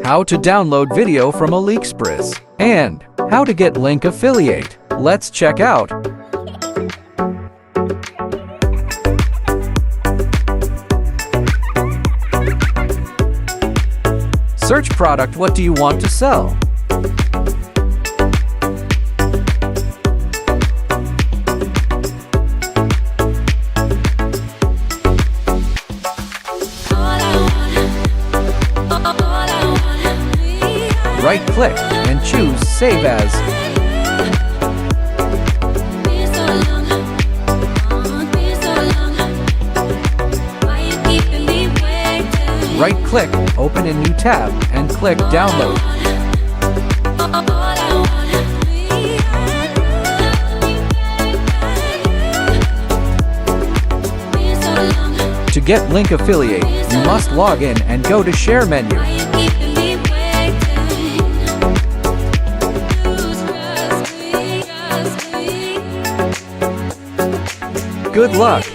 how to download video from Aliexpress, and how to get link affiliate. Let's check out. Search product. What do you want to sell? Right-click and choose Save As. Right-click, open a new tab, and click Download. To get link affiliate, you must log in and go to Share menu. Good luck!